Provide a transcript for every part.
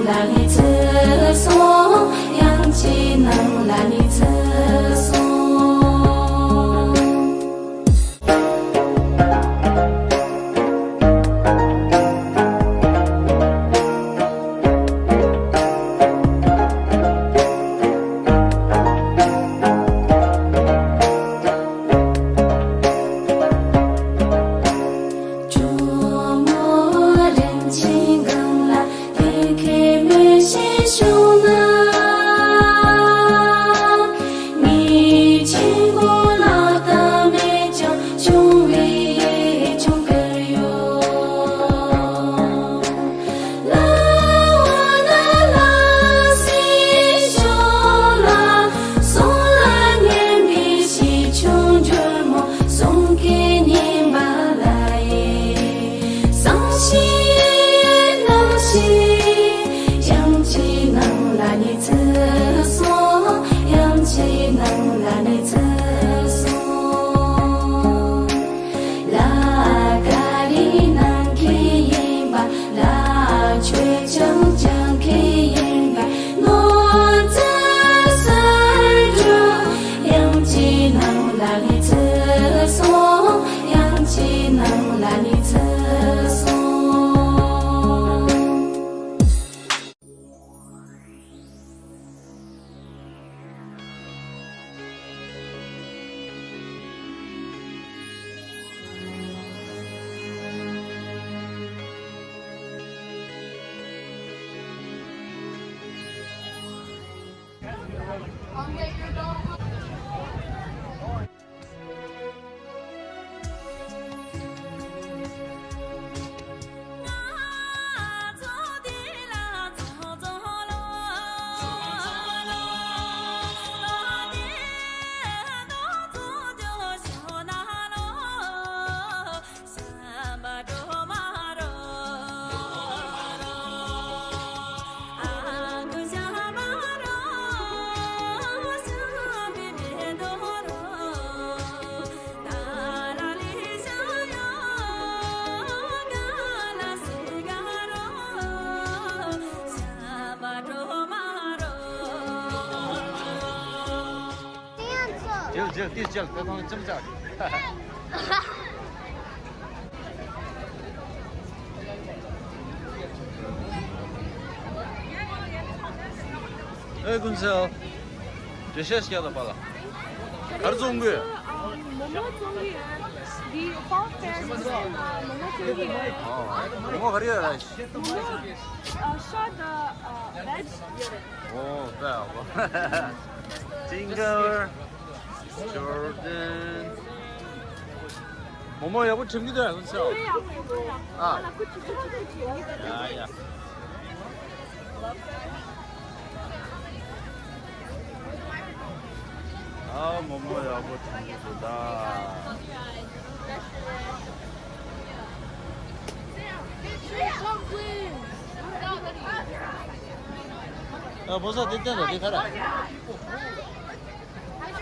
让你厕所，氧气能让你厕所。这个他们这么叫的。哎，公司，这些是的吧了？还是中国？Momo 종류, the fall fair is Momo 종류. Oh, Momo hariya là. Momo, short veg. Oh, wow. Gimbal, Jordan. Momo ya bu şimdi de nasıl? Ah. Ya ya. 아, 모모야, 뭐 친구다. 야, 벌써 됐잖아, 어디 가라.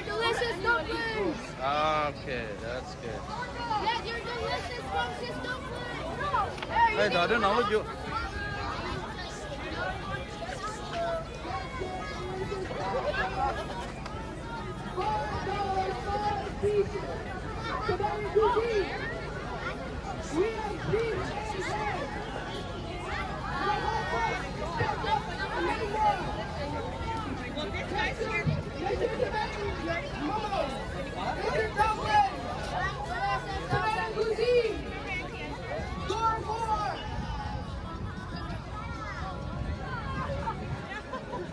Delicious dumplings. Ah, okay, that's good. Yeah, your delicious scrumptious dumplings. Hey, 다른 나오죠.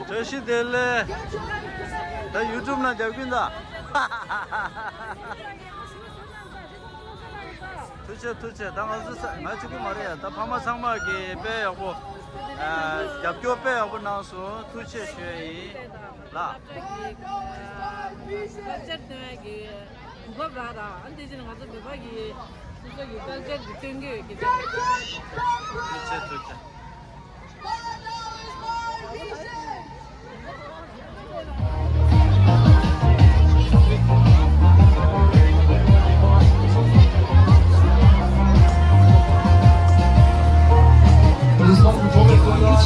저시 될래? 나 요즘 나 잡긴다. 투체 당어서 마치고 말이야. 나 파마 상마게 배하고 yap교 배하고 나서 투체 쉐이 라. budget 되게 부가가다 안 되지는 가서 대박이 진짜 budget 땡겨 이렇게 투체我们从中国一起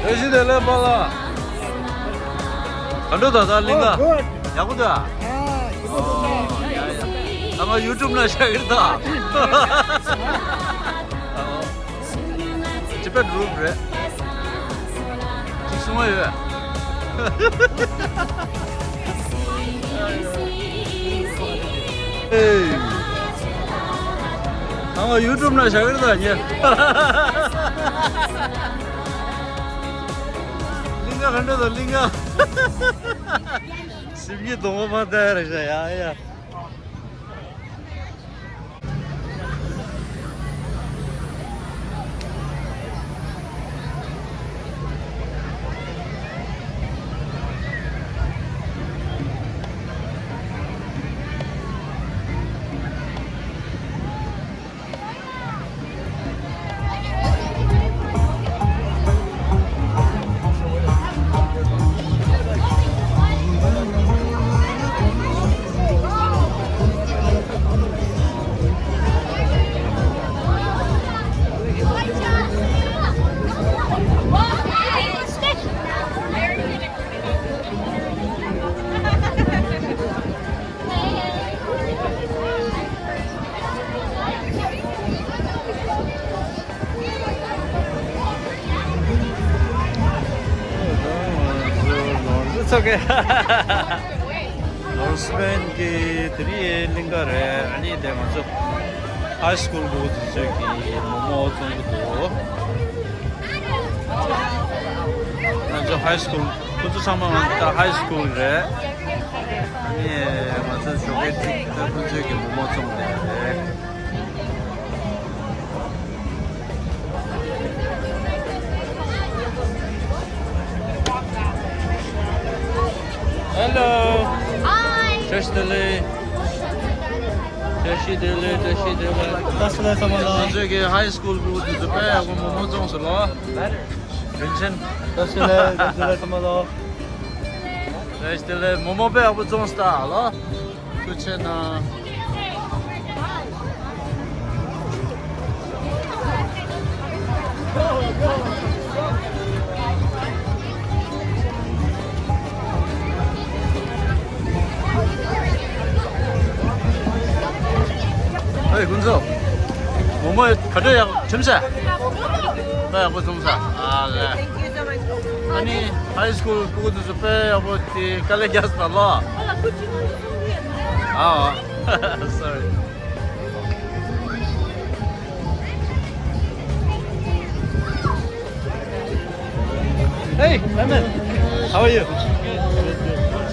여시 될래 봐라. 안도다 달린가? 야구다. 아마 유튜브나 시작했다. 집에 누구 그래? 직승화요. 에이. 아마 유튜브나 시작했다 아니야? 링가 간다다 링가. 심기 너무 많다 야야. It's okay. Norseman 들이 링가래 아니 내가 먼저 하이스쿨 보고 저기 모모 정도 먼저 하이스쿨 부주 상황은 하이스쿨에 아니 먼저 저기 저기 모모 정도 Hello. Hi. Teşdili. Teşdili. 저기 하이스쿨 부주 배하고 모모 정도로. 괜찮. Teşdili momo 배하고 좀 스타일로. 그렇잖아. 어이 군수 뭐뭐 가져야 점사 빼고 점사 아 그래 아니 하이스쿨 그것도 좀 빼고 티 칼레기아스 달라 아 sorry Hey Lemon how are you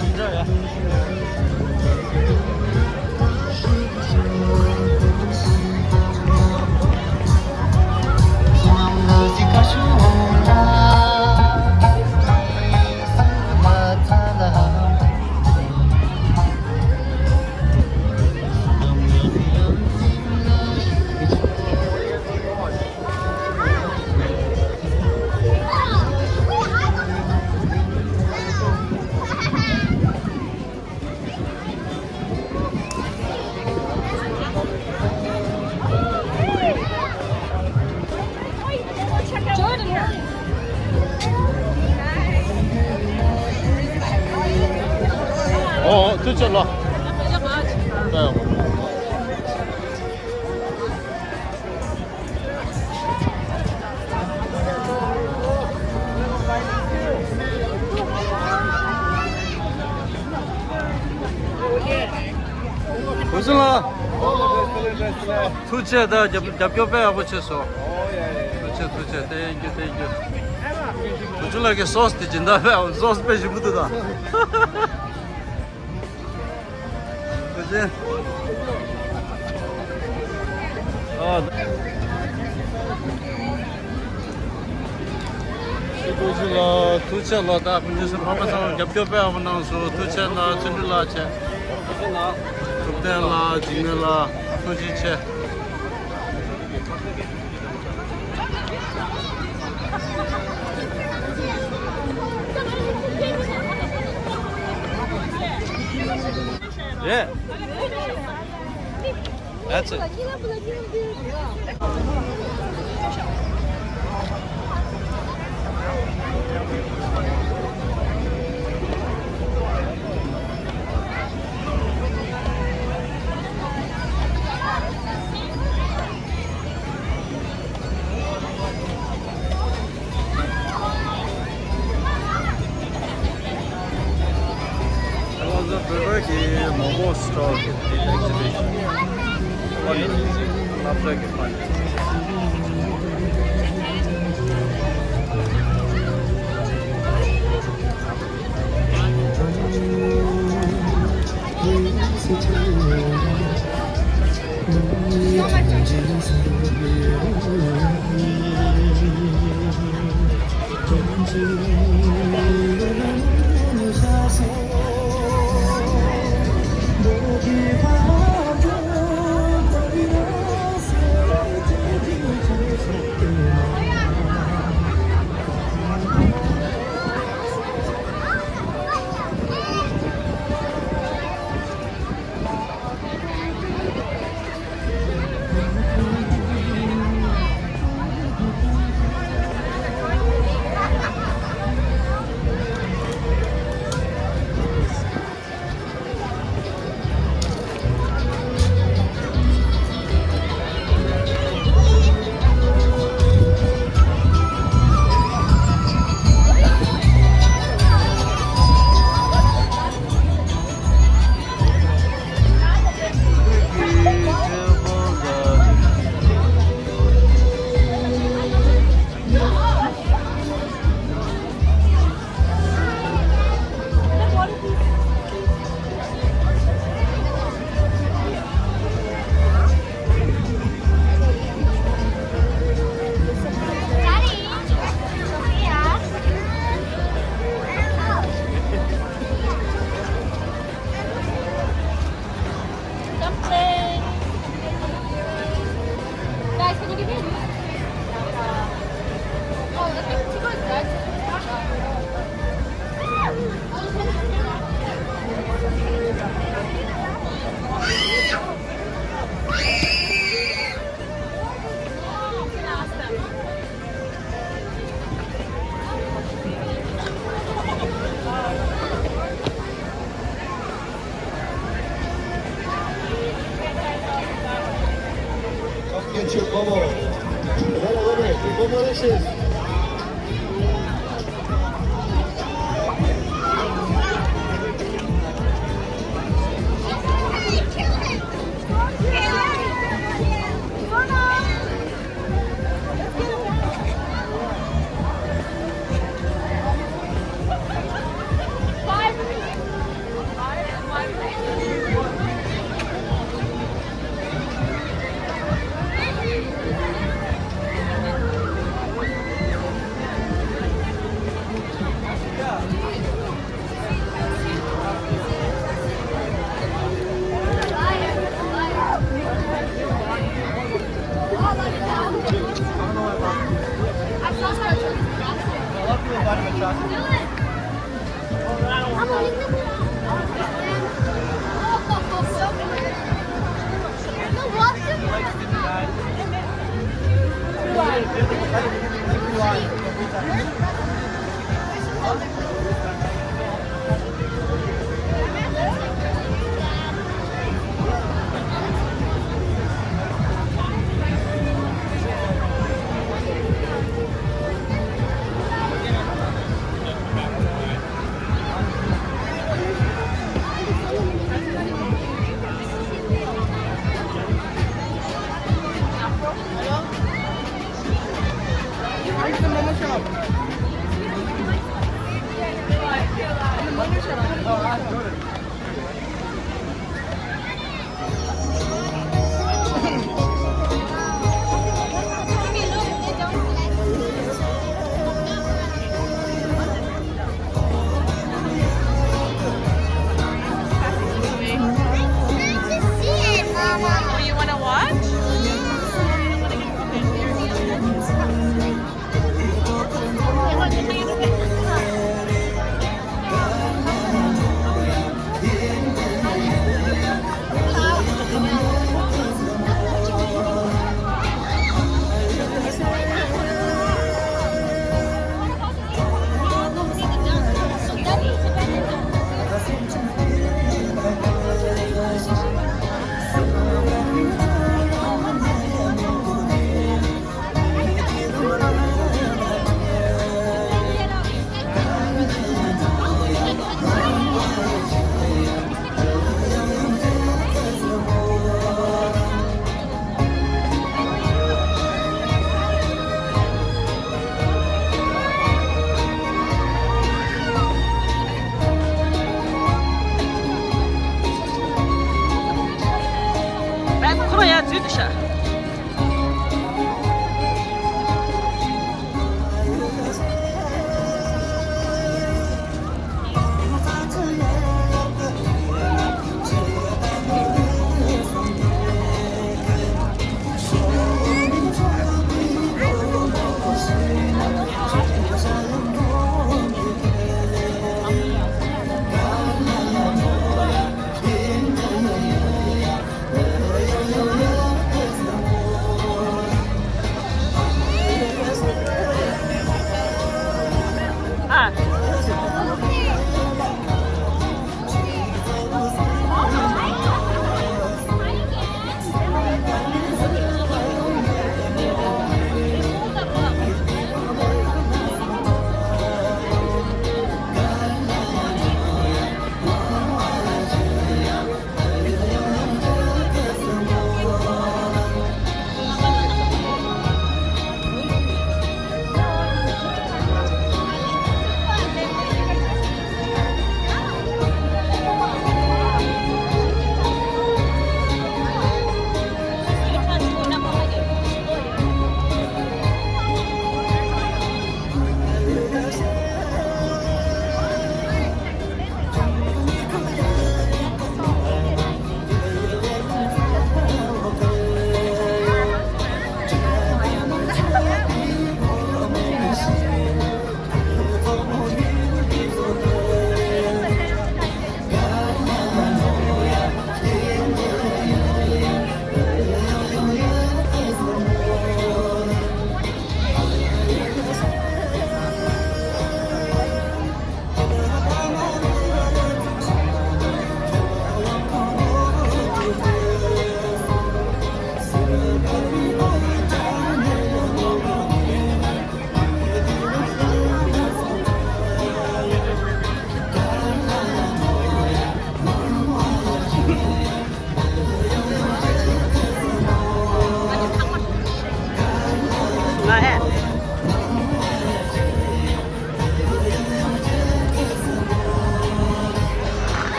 진짜야 됐잖아. 네. 무슨라? 투체다 잡혀배하고 쳤어. 투체 땡큐. 무슨라게 소스 뒤진다. 소스 빼지 못하다. 그지? 이거지라 투체라 다 분주스 하면서 잡혀배하고 나서 투체나 준비라체. 그때라 지내라 투지체. Yeah. That's it. The Momo store, Tibet Exhibition. After get fun. Cheers.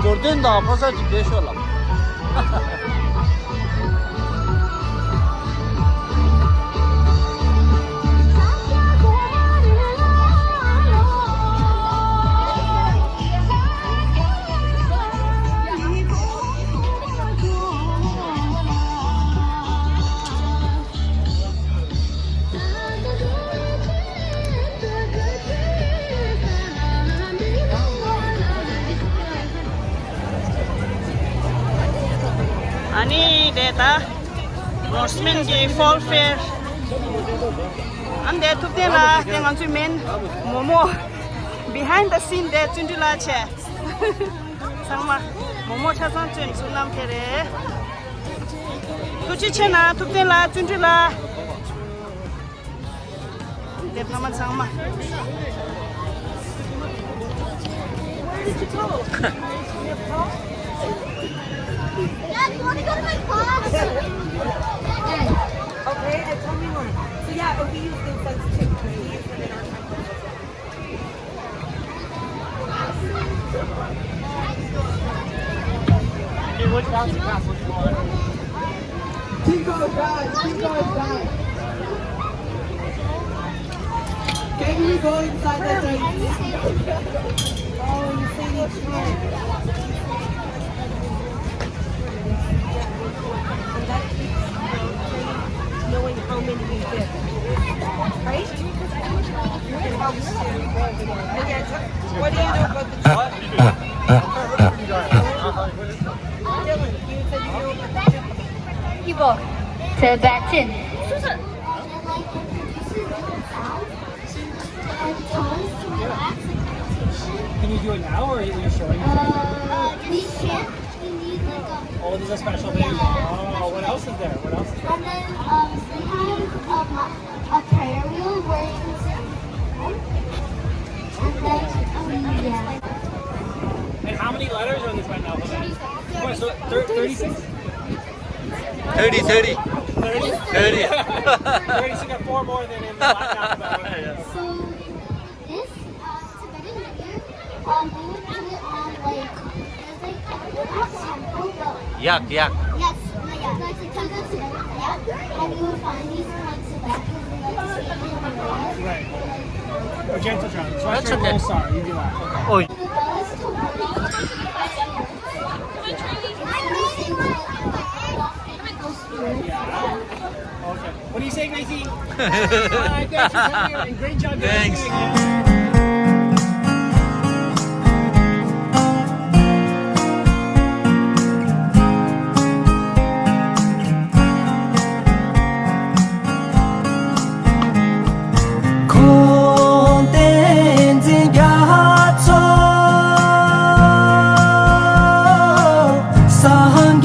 Jordan da pasaj beshola. Ani data Norseman fall fair and there to la tengan chu men momo behind the scene there chundula che sangma momo chasan chun sunam phere tuchi chena tu la chundula de naman sangma Dad, you want to go to my class? Okay, and tell me one. So yeah, but we use incense too. We use them in our temples. Okay, which bouncy castle do you want? Keep going back, keep going back. Can you go inside the tent? Oh, you say each one. And that keeps knowing how many we did. Right? It helps too. And yeah, what do you know about the Dylan, you said you know about the People, Tibetan. Can you do it now, or are you showing me? We can't. We need like a. Oh, there's a special thing. Oh, what else is there? What else is there? And then we have a prayer wheel where you can sit. And then yeah. And how many letters are in this right now? What, so 36? 30. 30? 30, so you got 4 more than in the Latin alphabet. So this Tibetan here, we would put it on like there's like a temple, but Yak. yes, like a temple Tibetan, yeah. And you would find these in like Tibet because they like to see it in the world. Right. Or gentle drum. So That's after okay. a gold star, you do that. Okay. Oh, The bell is to Okay. What do you say, Gracie? Hi, thanks for coming here, and great job. Thanks. Sahang